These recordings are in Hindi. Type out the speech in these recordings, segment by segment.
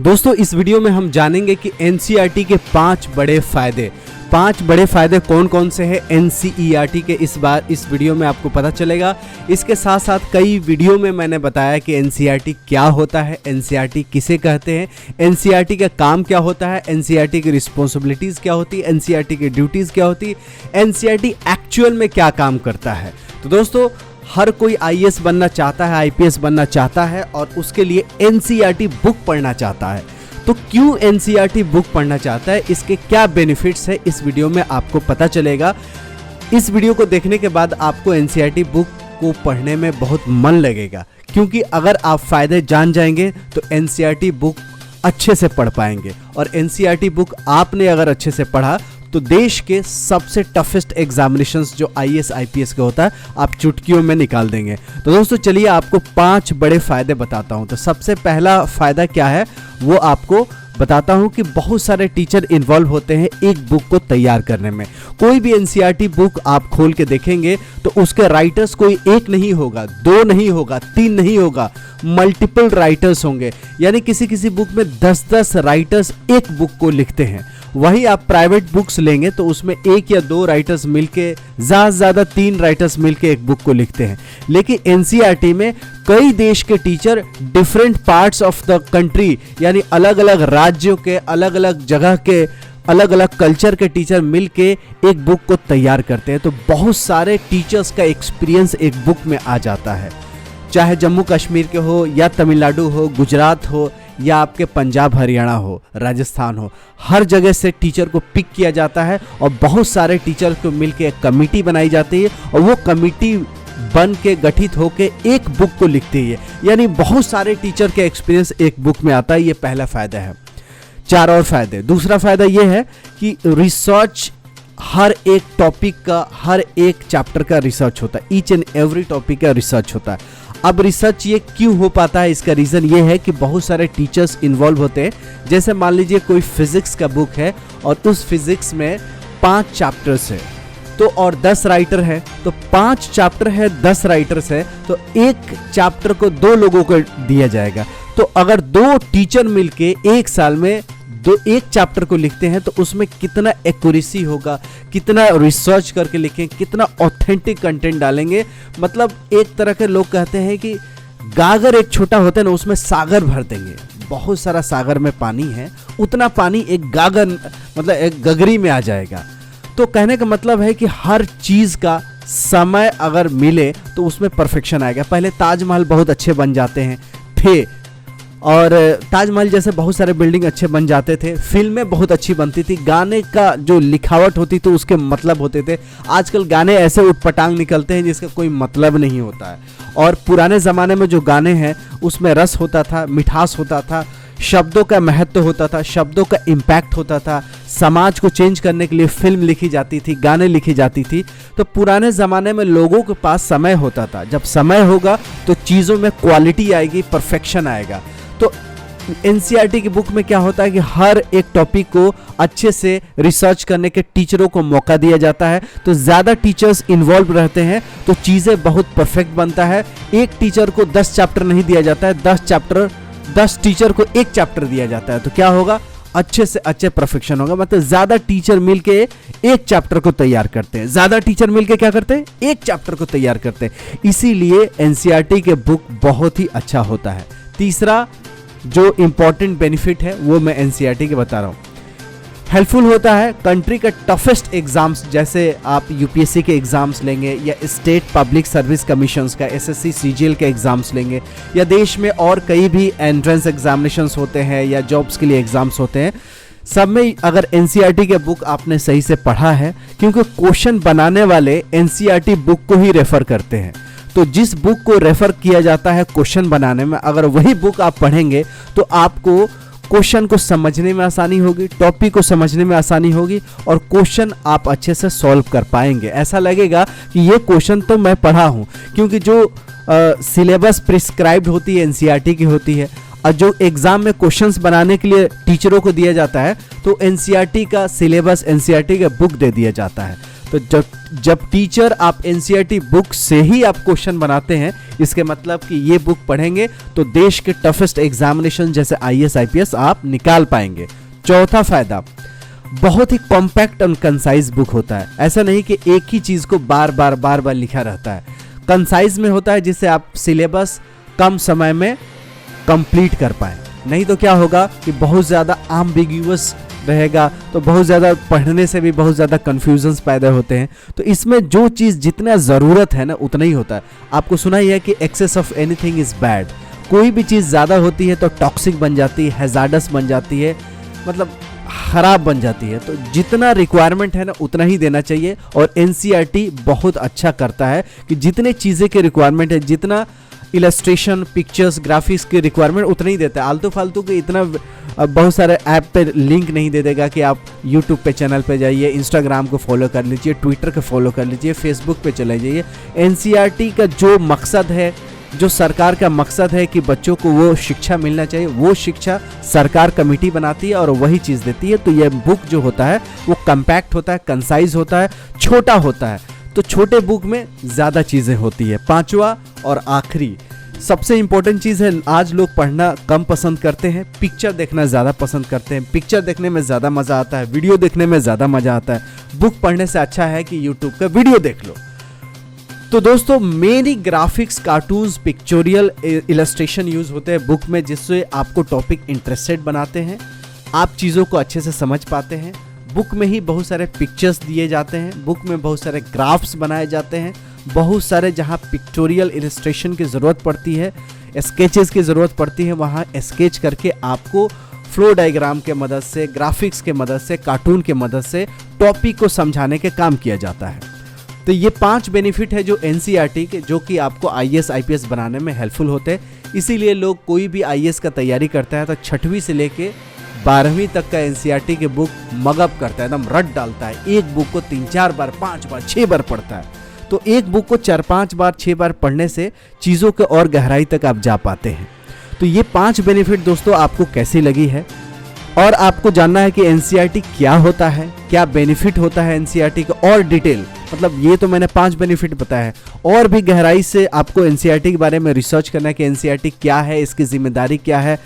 दोस्तों इस वीडियो में हम जानेंगे कि एनसीईआरटी के 5 बड़े फायदे कौन कौन से हैं एनसीईआरटी के। इस बार इस वीडियो में आपको पता चलेगा। इसके साथ साथ कई वीडियो में मैंने बताया कि एनसीईआरटी क्या होता है, एनसीईआरटी किसे कहते हैं, एनसीईआरटी का काम क्या होता है, एनसीईआरटी की रिस्पॉन्सिबिलिटीज़ क्या होती है, एनसीईआरटी की ड्यूटीज़ क्या होती है, एनसीईआरटी एक्चुअल में क्या काम करता है। तो दोस्तों हर कोई आईएएस बनना चाहता है, आईपीएस बनना चाहता है और उसके लिए एनसीईआरटी बुक पढ़ना चाहता है। तो क्यों एनसीईआरटी बुक पढ़ना चाहता है, इसके क्या बेनिफिट्स है, इस वीडियो में आपको पता चलेगा। इस वीडियो को देखने के बाद आपको एनसीईआरटी बुक को पढ़ने में बहुत मन लगेगा, क्योंकि अगर आप फायदे जान जाएंगे तो एनसीईआरटी बुक अच्छे से पढ़ पाएंगे। और एनसीईआरटी बुक आपने अगर अच्छे से पढ़ा तो देश के सबसे टफेस्ट एग्जामिनेशंस जो आईएएस आईपीएस के होता है आप चुटकियों में निकाल देंगे। तो दोस्तों चलिए आपको 5 बड़े फायदे बताता हूं। तो सबसे पहला फायदा क्या है वो आपको बताता हूं कि बहुत सारे टीचर इन्वॉल्व होते हैं एक बुक को तैयार करने में। कोई भी एनसीईआरटी बुक आप खोल के देखेंगे तो उसके राइटर्स कोई एक नहीं होगा, 2 नहीं होगा, 3 नहीं होगा, मल्टीपल राइटर्स होंगे। यानी किसी बुक में 10-10 राइटर्स एक बुक को लिखते हैं। वही आप प्राइवेट बुक्स लेंगे तो उसमें 1 या 2 राइटर्स मिलके, ज़्यादा से ज़्यादा 3 राइटर्स मिलके एक बुक को लिखते हैं। लेकिन एनसीईआरटी में कई देश के teacher different parts of the country, यानी अलग अलग राज्यों के, अलग अलग जगह के, अलग अलग कल्चर के टीचर मिलके एक बुक को तैयार करते हैं। तो बहुत सारे टीचर्स का एक्सपीरियंस एक बुक में आ जाता है, चाहे जम्मू कश्मीर के हो या तमिलनाडु हो, गुजरात हो या आपके पंजाब हरियाणा हो, राजस्थान हो, हर जगह से टीचर को पिक किया जाता है और बहुत सारे टीचर को मिलके एक कमेटी बनाई जाती है और वो कमेटी बन के गठित होके एक बुक को लिखती है। यानी बहुत सारे टीचर के एक्सपीरियंस एक बुक में आता है। ये पहला फायदा है। 4 और फायदे। दूसरा फायदा ये है कि रिसर्च, हर एक टॉपिक का, हर एक चैप्टर का रिसर्च होता है। ईच एंड एवरी टॉपिक का रिसर्च होता है। अब रिसर्च ये क्यों हो पाता है, इसका रीज़न ये है कि बहुत सारे टीचर्स इन्वॉल्व होते हैं। जैसे मान लीजिए कोई फिजिक्स का बुक है और उस फिजिक्स में 5 चैप्टर्स है तो और 10 राइटर है, तो 5 चैप्टर है, 10 राइटर्स है, तो एक चैप्टर को 2 लोगों को दिया जाएगा। तो अगर 2 टीचर मिलके एक साल में एक चैप्टर को लिखते हैं तो उसमें कितना एक्यूरेसी होगा, कितना रिसर्च करके लिखें, कितना ऑथेंटिक कंटेंट डालेंगे। मतलब एक तरह के लोग कहते हैं कि गागर एक छोटा होता है ना, उसमें सागर भर देंगे। बहुत सारा सागर में पानी है, उतना पानी एक गागर मतलब एक गगरी में आ जाएगा। तो कहने का मतलब है कि हर चीज़ का समय अगर मिले तो उसमें परफेक्शन आएगा। पहले ताजमहल बहुत अच्छे बन जाते थे और ताजमहल जैसे बहुत सारे बिल्डिंग अच्छे बन जाते थे, फिल्में बहुत अच्छी बनती थी, गाने का जो लिखावट होती थी उसके मतलब होते थे। आजकल गाने ऐसे उटपटांग निकलते हैं जिसका कोई मतलब नहीं होता है। और पुराने ज़माने में जो गाने हैं उसमें रस होता था, मिठास होता था, शब्दों का महत्व होता था, शब्दों का इम्पैक्ट होता था। समाज को चेंज करने के लिए फिल्म लिखी जाती थी, गाने लिखी जाती थी। तो पुराने ज़माने में लोगों के पास समय होता था। जब समय होगा तो चीज़ों में क्वालिटी आएगी, परफेक्शन आएगा। तो एनसीईआरटी की बुक में क्या होता है कि हर एक टॉपिक को अच्छे से रिसर्च करने के टीचरों को मौका दिया जाता है। तो ज़्यादा टीचर्स इन्वॉल्व रहते हैं तो चीज़ें बहुत परफेक्ट बनता है। एक टीचर को 10 चैप्टर नहीं दिया जाता है, 10 टीचर को एक चैप्टर दिया जाता है। तो क्या होगा, अच्छे से अच्छे परफेक्शन होगा। मतलब ज़्यादा टीचर मिलके एक चैप्टर को तैयार करते हैं, ज़्यादा टीचर मिलके क्या करते हैं, एक चैप्टर को तैयार करते हैं। इसीलिए एनसीईआरटी के बुक बहुत ही अच्छा होता है। तीसरा जो इंपॉर्टेंट बेनिफिट है वो मैं एनसीईआरटी के बता रहा हूँ। हेल्पफुल होता है कंट्री का टफेस्ट एग्जाम्स, जैसे आप यूपीएससी के एग्जाम्स लेंगे या स्टेट पब्लिक सर्विस कमीशंस का, एसएससी सीजीएल के एग्जाम्स लेंगे, या देश में और कई भी एंट्रेंस एग्जामिनेशंस होते हैं या जॉब्स के लिए एग्जाम्स होते हैं, सब में अगर एनसीईआरटी के बुक आपने सही से पढ़ा है, क्योंकि क्वेश्चन बनाने वाले एनसीईआरटी बुक को ही रेफर करते हैं। तो जिस बुक को रेफर किया जाता है क्वेश्चन बनाने में, अगर वही बुक आप पढ़ेंगे तो आपको क्वेश्चन को समझने में आसानी होगी, टॉपिक को समझने में आसानी होगी और क्वेश्चन आप अच्छे से सॉल्व कर पाएंगे। ऐसा लगेगा कि ये क्वेश्चन तो मैं पढ़ा हूँ, क्योंकि जो सिलेबस प्रिस्क्राइब्ड होती है एनसीईआरटी की होती है और जो एग्जाम में क्वेश्चंस बनाने के लिए टीचरों को दिया जाता है तो एनसीईआरटी का सिलेबस, एनसीईआरटी का बुक दे दिया जाता है। तो जब टीचर आप एनसीईआरटी बुक से ही आप क्वेश्चन बनाते हैं, इसके मतलब कि ये बुक पढ़ेंगे तो देश के टफेस्ट एग्जामिनेशन जैसे आईएएस आईपीएस आप निकाल पाएंगे। चौथा फायदा, बहुत ही कॉम्पैक्ट और कंसाइज बुक होता है। ऐसा नहीं कि एक ही चीज को बार बार लिखा रहता है, कंसाइज में होता है जिससे आप सिलेबस कम समय में कंप्लीट कर पाए। नहीं तो क्या होगा कि बहुत ज़्यादा एम्बिग्यूअस रहेगा, तो बहुत ज़्यादा पढ़ने से भी बहुत ज़्यादा कन्फ्यूजन्स पैदा होते हैं। तो इसमें जो चीज़ जितना ज़रूरत है ना उतना ही होता है। आपको सुना ही है कि excess of anything is bad. कोई भी चीज़ ज़्यादा होती है तो टॉक्सिक बन जाती है, हैजार्डस बन जाती है, मतलब खराब बन जाती है। तो जितना रिक्वायरमेंट है ना उतना ही देना चाहिए। और एनसीईआरटी बहुत अच्छा करता है कि जितने चीज़ें के रिक्वायरमेंट है, जितना इलस्ट्रेशन, पिक्चर्स, ग्राफिक्स के रिक्वायरमेंट उतना ही देता है। आलतू फालतू के इतना बहुत सारे ऐप पे लिंक नहीं दे देगा कि आप यूट्यूब पे चैनल पे जाइए, इंस्टाग्राम को फॉलो कर लीजिए, ट्विटर को फॉलो कर लीजिए, फेसबुक पे चले जाइए। एनसीईआरटी का जो मकसद है, जो सरकार का मकसद है कि बच्चों को वो शिक्षा मिलना चाहिए, वो शिक्षा सरकार कमेटी बनाती है और वही चीज़ देती है। तो ये बुक जो होता है वो कम्पैक्ट होता है, कंसाइज होता है, छोटा होता है। तो छोटे बुक में ज़्यादा चीज़ें होती है। पांचवा और आखिरी सबसे इंपॉर्टेंट चीज़ है, आज लोग पढ़ना कम पसंद करते हैं, पिक्चर देखना ज़्यादा पसंद करते हैं। पिक्चर देखने में ज़्यादा मज़ा आता है, वीडियो देखने में ज़्यादा मज़ा आता है। बुक पढ़ने से अच्छा है कि यूट्यूब का वीडियो देख लो। तो दोस्तों मेरी graphics, cartoons, pictorial illustration use होते हैं बुक में, जिससे आपको टॉपिक इंटरेस्टेड बनाते हैं, आप चीज़ों को अच्छे से समझ पाते हैं। बुक में ही बहुत सारे पिक्चर्स दिए जाते हैं, बुक में बहुत सारे ग्राफ्स बनाए जाते हैं, बहुत सारे जहाँ पिक्टोरियल इलस्ट्रेशन की ज़रूरत पड़ती है, स्केचेस की ज़रूरत पड़ती है, वहाँ स्केच करके आपको फ्लो डायग्राम के मदद से, ग्राफिक्स के मदद से, कार्टून के मदद से टॉपिक को समझाने के काम किया जाता है। तो ये 5 बेनिफिट है जो एनसीईआरटी के, जो कि आपको आईएएस आईपीएस बनाने में हेल्पफुल होते हैं। इसीलिए लोग कोई भी आईएएस का तैयारी करता है तो 6वीं से लेके 12वीं तक का एनसीईआरटी के बुक मगअप करता है, एकदम रट डालता है। एक बुक को 3-4 बार, 5 बार, 6 बार पढ़ता है। तो एक बुक को 4-5 बार, 6 बार पढ़ने से चीज़ों के और गहराई तक आप जा पाते हैं। तो ये 5 बेनिफिट दोस्तों आपको कैसी लगी है, और आपको जानना है कि एनसीईआरटी क्या होता है, क्या बेनिफिट होता है एनसीईआरटी का, और डिटेल, मतलब ये तो मैंने 5 बेनिफिट बताया है, और भी गहराई से आपको एनसीईआरटी के बारे में रिसर्च करना है कि एनसीईआरटी क्या है, इसकी जिम्मेदारी क्या है,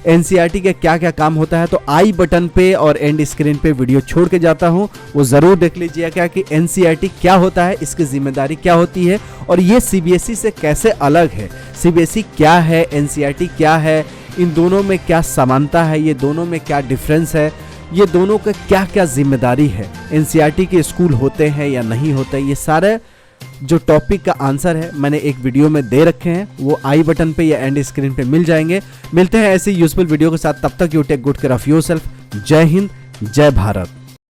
एनसीईआरटी का क्या क्या काम होता है। तो आई बटन पे और एंड स्क्रीन पे वीडियो छोड़ के जाता हूँ, वो ज़रूर देख लीजिएगा कि एनसीईआरटी क्या होता है, इसकी जिम्मेदारी क्या होती है, और ये सीबीएसई से कैसे अलग है, सीबीएसई क्या है, एनसीईआरटी क्या है, इन दोनों में क्या समानता है, ये दोनों में क्या डिफरेंस है, ये दोनों का क्या क्या जिम्मेदारी है, एनसीईआरटी के स्कूल होते हैं या नहीं होते, ये सारे जो टॉपिक का आंसर है मैंने एक वीडियो में दे रखे हैं, वो आई बटन पे या एंड स्क्रीन पे मिल जाएंगे। मिलते हैं ऐसे यूजफुल वीडियो के साथ, तब तक you take good care of yourself. Jai Hind, जय भारत।